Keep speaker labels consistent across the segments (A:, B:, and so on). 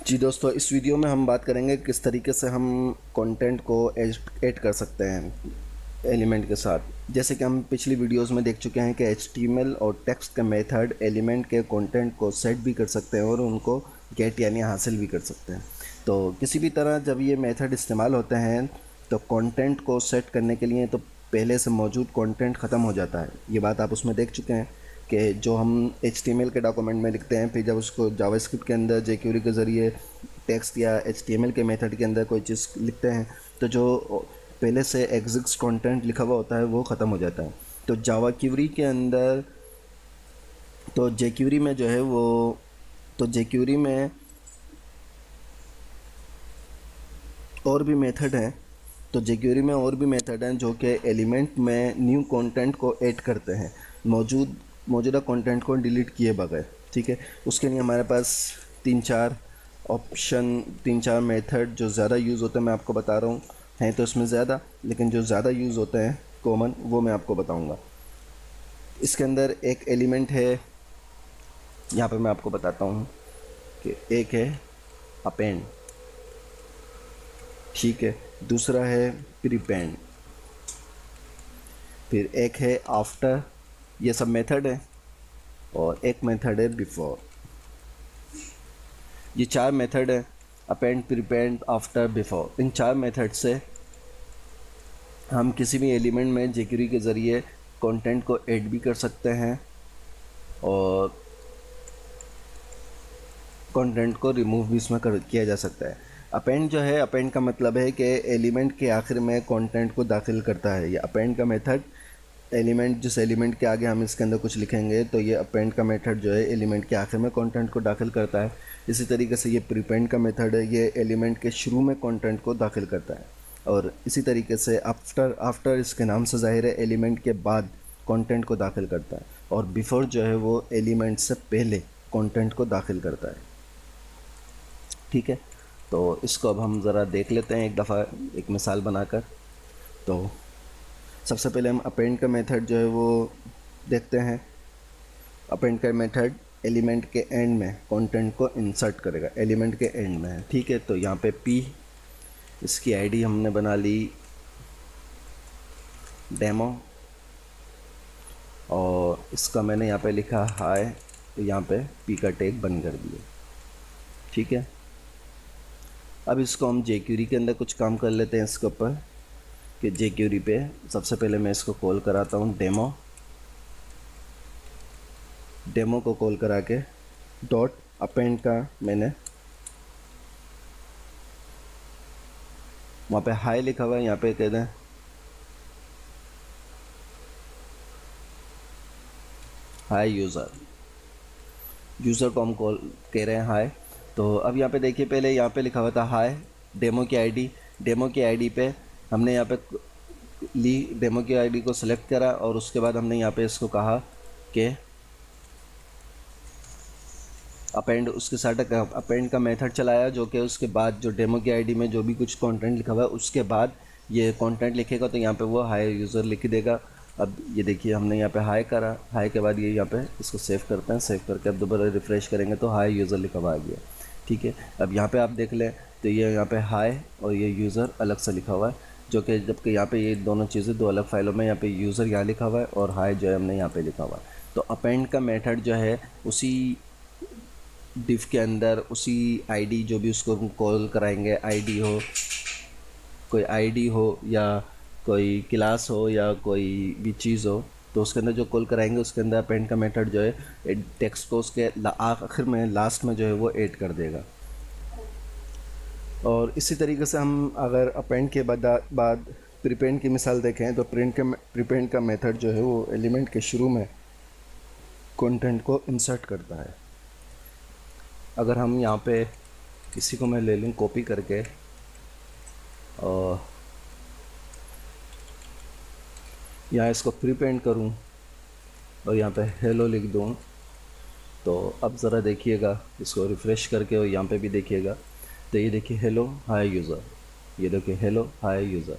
A: जी दोस्तों, इस वीडियो में हम बात करेंगे किस तरीके से हम कंटेंट को ऐड कर सकते हैं एलिमेंट के साथ। जैसे कि हम पिछली वीडियोस में देख चुके हैं कि HTML और टेक्स्ट का मेथड एलिमेंट के कंटेंट को सेट भी कर सकते हैं और उनको गेट यानी हासिल भी कर सकते हैं। तो किसी भी तरह जब ये मेथड इस्तेमाल होते हैं तो कंटेंट को सेट करने के लिए तो पहले से मौजूद कंटेंट ख़त्म हो जाता है। ये बात आप उसमें देख चुके हैं कि जो हम HTML के डॉक्यूमेंट में लिखते हैं, फिर जब उसको जावास्क्रिप्ट के अंदर jQuery के ज़रिए टेक्स्ट या HTML के मेथड के अंदर कोई चीज़ लिखते हैं तो जो पहले से एग्जिस्ट कंटेंट लिखा हुआ होता है वो ख़त्म हो जाता है। तो जावा क्यूरी के अंदर तो jQuery में जो है वो तो jQuery में और भी मेथड हैं। तो jQuery में और भी मेथड हैं जो कि एलिमेंट में न्यू कंटेंट को ऐड करते हैं मौजूदा कंटेंट को डिलीट किए बगैर। ठीक है, उसके लिए हमारे पास तीन चार मेथड जो ज़्यादा यूज़ होते हैं मैं आपको बता रहा हूँ। हैं तो इसमें ज़्यादा, लेकिन जो ज़्यादा यूज़ होते हैं कॉमन वो मैं आपको बताऊँगा। इसके अंदर एक एलिमेंट है, यहाँ पे मैं आपको बताता हूँ कि एक है अपेंड, ठीक है, दूसरा है प्रीपेंड, फिर एक है आफ्टर। ये सब मेथड है और एक मेथड है बिफोर। ये चार मेथड है, अपेंड, प्रीपेंड, आफ्टर, बिफोर। इन चार मेथड से हम किसी भी एलिमेंट में jQuery के ज़रिए कंटेंट को ऐड भी कर सकते हैं और कंटेंट को रिमूव भी इसमें किया जा सकता है। अपेंड जो है, अपेंड का मतलब है कि एलिमेंट के आखिर में कंटेंट को दाखिल करता है। ये अपेंड का मेथड जिस एलिमेंट के आगे हम इसके अंदर कुछ लिखेंगे तो ये अपेंड का मेथड जो है एलिमेंट के आखिर में कंटेंट को दाखिल करता है। इसी तरीके से ये प्रीपेंड का मेथड है, ये एलिमेंट के शुरू में कंटेंट को दाखिल करता है। और इसी तरीके से आफ्टर इसके नाम से ज़ाहिर है एलिमेंट के बाद कंटेंट को दाखिल करता है। और बिफोर जो है वो एलिमेंट से पहले कंटेंट को दाखिल करता है। ठीक है, तो इसको अब हम ज़रा देख लेते हैं एक दफ़ा एक मिसाल बनाकर। तो सबसे पहले हम अपेंड का मेथड जो है वो देखते हैं। अपेंड का मेथड एलिमेंट के एंड में कंटेंट को इंसर्ट करेगा, एलिमेंट के एंड में है। ठीक है, तो यहाँ पे पी, इसकी आईडी हमने बना ली डेमो और इसका मैंने यहाँ पे लिखा हाय, तो यहाँ पे पी का टैग बंद कर दिया। ठीक है, अब इसको हम jQuery के अंदर कुछ काम कर लेते हैं इसके ऊपर कि jQuery पे सबसे पहले मैं इसको कॉल कराता हूँ डेमो को कॉल करा के डॉट अपेंड का मैंने वहाँ पे हाई लिखा हुआ है, यहाँ पे कह दें हाई यूज़र को हम कॉल कह रहे हैं हाई। तो अब यहाँ पे देखिए, पहले यहाँ पे लिखा हुआ था हाई डेमो की आईडी पे हमने यहाँ पे ली, डेमो की आईडी को सिलेक्ट करा और उसके बाद हमने यहाँ पे इसको कहा कि अपेंड, उसके साथ अपेंड का मेथड चलाया जो कि उसके बाद जो डेमो की आईडी में जो भी कुछ कंटेंट लिखा हुआ है उसके बाद ये कंटेंट लिखेगा तो यहाँ पे वो हाई यूज़र लिख देगा। अब ये देखिए हमने यहाँ पे हाई करा, हाई के बाद ये यहाँ पे इसको सेव करते हैं, सेव करके अब दोबारा रिफ़्रेश करेंगे तो हाई यूज़र लिखा हुआ आ गया। ठीक है, अब यहाँ पे आप देख लें तो ये यहाँ पे हाई और ये यूज़र अलग से लिखा हुआ है, जो कि जबकि यहाँ पे ये दोनों चीज़ें दो अलग फाइलों में, यहाँ पे यूज़र यहाँ लिखा हुआ है और हाई जो है हमने यहाँ पे लिखा हुआ है। तो अपेंड का मेथड जो है उसी डिफ के अंदर उसी आईडी जो भी उसको कॉल कराएंगे, आईडी हो या कोई क्लास हो या कोई भी चीज़ हो, तो उसके अंदर जो कॉल कराएंगे उसके अंदर अपेंड का मेथड जो है टेक्स्ट को उसके आखिर में लास्ट में जो है वो ऐड कर देगा। और इसी तरीके से हम अगर अपेंड के बाद प्रीपेंड की मिसाल देखें तो प्रीपेंड का मेथड जो है वो एलिमेंट के शुरू में कंटेंट को इंसर्ट करता है। अगर हम यहाँ पे किसी को मैं ले लूँ कॉपी करके और यहाँ इसको प्रीपेंड करूँ और यहाँ पे हेलो लिख दूँ, तो अब ज़रा देखिएगा इसको रिफ़्रेश करके और यहाँ पे भी देखिएगा तो ये देखिए हेलो हाय यूज़र, ये देखिए हेलो हाय यूज़र।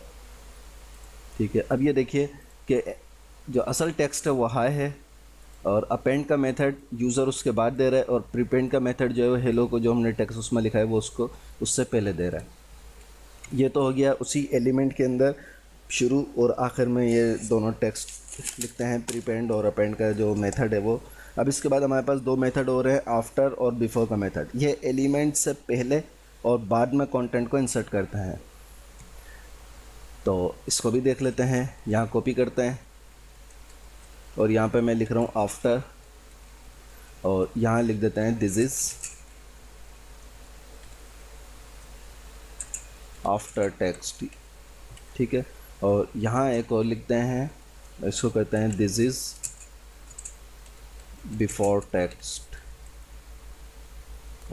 A: ठीक है, अब ये देखिए कि जो असल टेक्स्ट है वो हाय है और अपेंड का मेथड यूज़र उसके बाद दे रहा है, और प्रीपेंड का मेथड जो है वो हेलो को जो हमने टेक्स्ट उसमें लिखा है वो उसको उससे पहले दे रहा है। ये तो हो गया उसी एलिमेंट के अंदर शुरू और आखिर में ये दोनों टेक्स्ट लिखते हैं, प्रीपेंड और अपेंड का जो मेथड है वो। अब इसके बाद हमारे पास दो मेथड और हैं, आफ्टर और बिफोर का मेथड। ये एलिमेंट से पहले और बाद में कंटेंट को इंसर्ट करते हैं। तो इसको भी देख लेते हैं। यहाँ कॉपी करते हैं और यहाँ पे मैं लिख रहा हूँ आफ्टर, और यहाँ लिख देते हैं दिस इज़ आफ्टर टेक्स्ट, ठीक है। और यहाँ एक और लिखते हैं, इसको कहते हैं दिस इज़ बिफोर टेक्स्ट,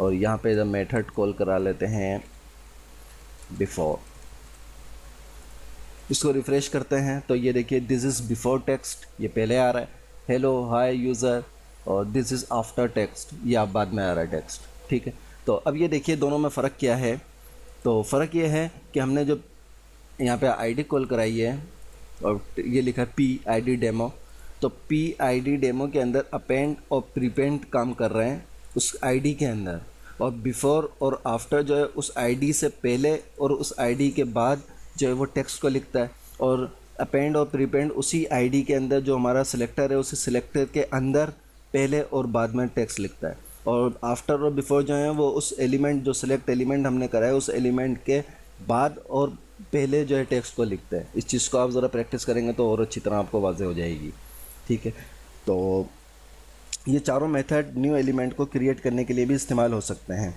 A: और यहाँ पे द मेथड कॉल करा लेते हैं बिफोर। इसको रिफ़्रेश करते हैं तो ये देखिए दिस इज़ बिफोर टेक्स्ट, ये पहले आ रहा है, हेलो हाय यूज़र, और दिस इज़ आफ्टर टेक्स्ट, ये आप बाद में आ रहा है टेक्स्ट, ठीक है। तो अब ये देखिए दोनों में फ़र्क क्या है। तो फ़र्क ये है कि हमने जो यहाँ पे आईडी कॉल कराई है और ये लिखा है पी आई डी डेमो, तो पी आई डी डेमो के अंदर अपेंड और प्रीपेंड काम कर रहे हैं उस आईडी के अंदर, और बिफोर और आफ्टर जो है उस आईडी से पहले और उस आईडी के बाद जो है वो टेक्स्ट को लिखता है। और अपेंड और प्रीपेंड उसी आईडी के अंदर जो हमारा सिलेक्टर है उसी सिलेक्टर के अंदर पहले और बाद में टेक्स्ट लिखता है। और आफ्टर और बिफोर जो है वो उस एलिमेंट जो सिलेक्ट एलिमेंट हमने करा है उस एलिमेंट के बाद और पहले जो है टेक्स्ट को लिखता है। इस चीज़ को आप ज़रा प्रैक्टिस करेंगे तो और अच्छी तरह आपको वाज़ेह हो जाएगी, ठीक है। तो ये चारों मेथड न्यू एलिमेंट को क्रिएट करने के लिए भी इस्तेमाल हो सकते हैं।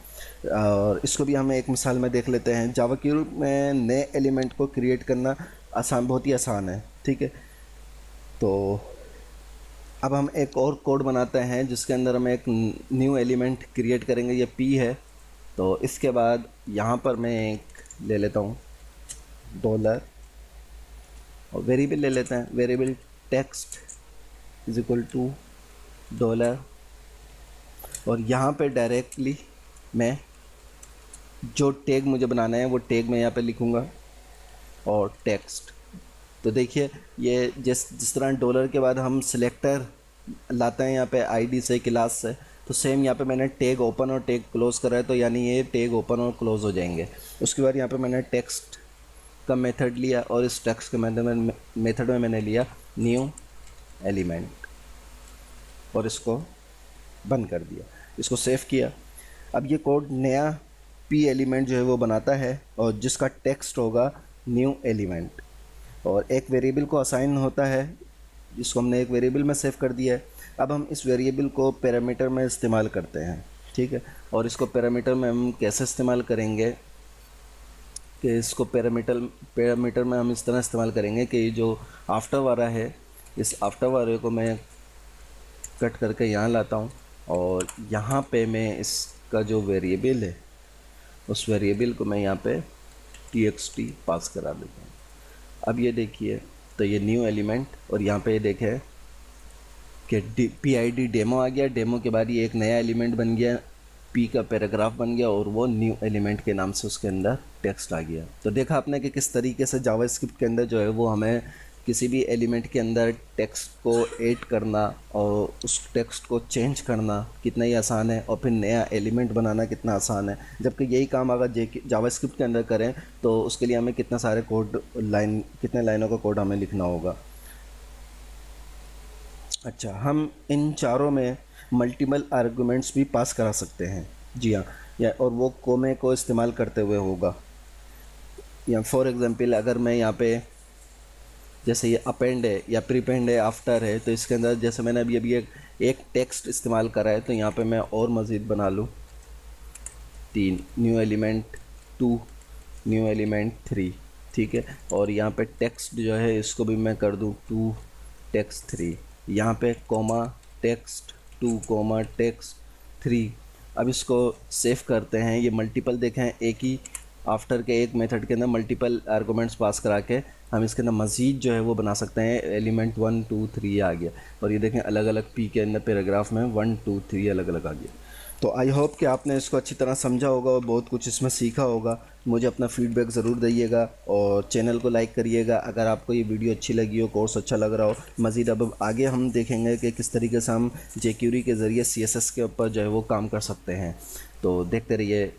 A: और इसको भी हम एक मिसाल में देख लेते हैं। जावास्क्रिप्ट में नए एलिमेंट को क्रिएट करना आसान, बहुत ही आसान है, ठीक है। तो अब हम एक और कोड बनाते हैं जिसके अंदर हम एक न्यू एलिमेंट क्रिएट करेंगे। ये पी है, तो इसके बाद यहाँ पर मैं एक ले लेता हूँ डॉलर, और वेरिएबल ले लेते हैं, variable text is equal to dollar, और यहाँ पे डायरेक्टली मैं जो टैग मुझे बनाना है वो टैग मैं यहाँ पे लिखूँगा और टेक्स्ट। तो देखिए ये जिस तरह डॉलर के बाद हम सिलेक्टर लाते हैं यहाँ पे आईडी से क्लास से, तो सेम यहाँ पे मैंने टैग ओपन और टैग क्लोज करा है, तो यानी ये टैग ओपन और क्लोज हो जाएंगे। उसके बाद यहाँ पे मैंने टेक्स्ट का मेथड लिया और इस टेक्स्ट के मेथड में मैंने लिया न्यू एलिमेंट और इसको बंद कर दिया, इसको सेव किया। अब ये कोड नया पी एलिमेंट जो है वो बनाता है और जिसका टेक्स्ट होगा न्यू एलिमेंट, और एक वेरिएबल को असाइन होता है जिसको हमने एक वेरिएबल में सेव कर दिया है। अब हम इस वेरिएबल को पैरामीटर में इस्तेमाल करते हैं, ठीक है। और इसको पैरामीटर में हम कैसे इस्तेमाल करेंगे कि इसको पैरामीटर में हम इस तरह इस्तेमाल करेंगे कि जो आफ्टर वाला है, इस आफ्टर वाले को मैं कट करके यहाँ लाता हूँ और यहाँ पे मैं इसका जो वेरिएबल है उस वेरिएबल को मैं यहाँ पे txt पास करा देता हूँ। अब ये देखिए तो ये न्यू एलिमेंट, और यहाँ पे ये देखें कि PID डेमो आ गया, डेमो के बाद ये एक नया एलिमेंट बन गया, P का पैराग्राफ बन गया और वो न्यू एलिमेंट के नाम से उसके अंदर टेक्स्ट आ गया। तो देखा आपने कि किस तरीके से जावास्क्रिप्ट के अंदर जो है वो हमें किसी भी एलिमेंट के अंदर टेक्स्ट को ऐड करना और उस टेक्स्ट को चेंज करना कितना ही आसान है, और फिर नया एलिमेंट बनाना कितना आसान है। जबकि यही काम अगर जावास्क्रिप्ट के अंदर करें तो उसके लिए हमें कितना सारे कितने लाइनों का कोड हमें लिखना होगा। अच्छा, हम इन चारों में मल्टीपल आर्गुमेंट्स भी पास करा सकते हैं, जी हाँ, या और वो कोमे को इस्तेमाल करते हुए होगा। या फॉर एग्जांपल अगर मैं यहाँ पे जैसे ये अपेंड है या प्रीपेंड है, आफ्टर है, तो इसके अंदर जैसे मैंने अभी एक टेक्स्ट इस्तेमाल करा है, तो यहाँ पे मैं और मज़ीद बना लूँ 3 न्यू एलिमेंट 2 न्यू एलिमेंट 3, ठीक है। और यहाँ पे टेक्स्ट जो है इसको भी मैं कर दूँ 2 टेक्स्ट 3, यहाँ पे कोमा टेक्स्ट 2 कोमा टेक्स्ट 3। अब इसको सेव करते हैं। ये मल्टीपल देखें, एक ही आफ्टर के एक मेथड के अंदर मल्टीपल आर्गूमेंट्स पास करा के हम इसके अंदर मज़ीद जो है वो बना सकते हैं। एलिमेंट 1 2 3 आ गया, और ये देखें अलग अलग पी के अंदर पैराग्राफ में 1 2 3 अलग अलग आ गया। तो आई होप कि आपने इसको अच्छी तरह समझा होगा और बहुत कुछ इसमें सीखा होगा। मुझे अपना फीडबैक ज़रूर दीजिएगा और चैनल को लाइक करिएगा अगर आपको ये वीडियो अच्छी लगी हो, कोर्स अच्छा लग रहा हो। मज़ीद अब आगे हम देखेंगे कि किस तरीके से हम जेक्यूरी के ज़रिए CSS के ऊपर जो है वो काम कर सकते हैं। तो देखते रहिए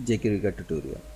A: जेक्यूरी का ट्यूटोरियल।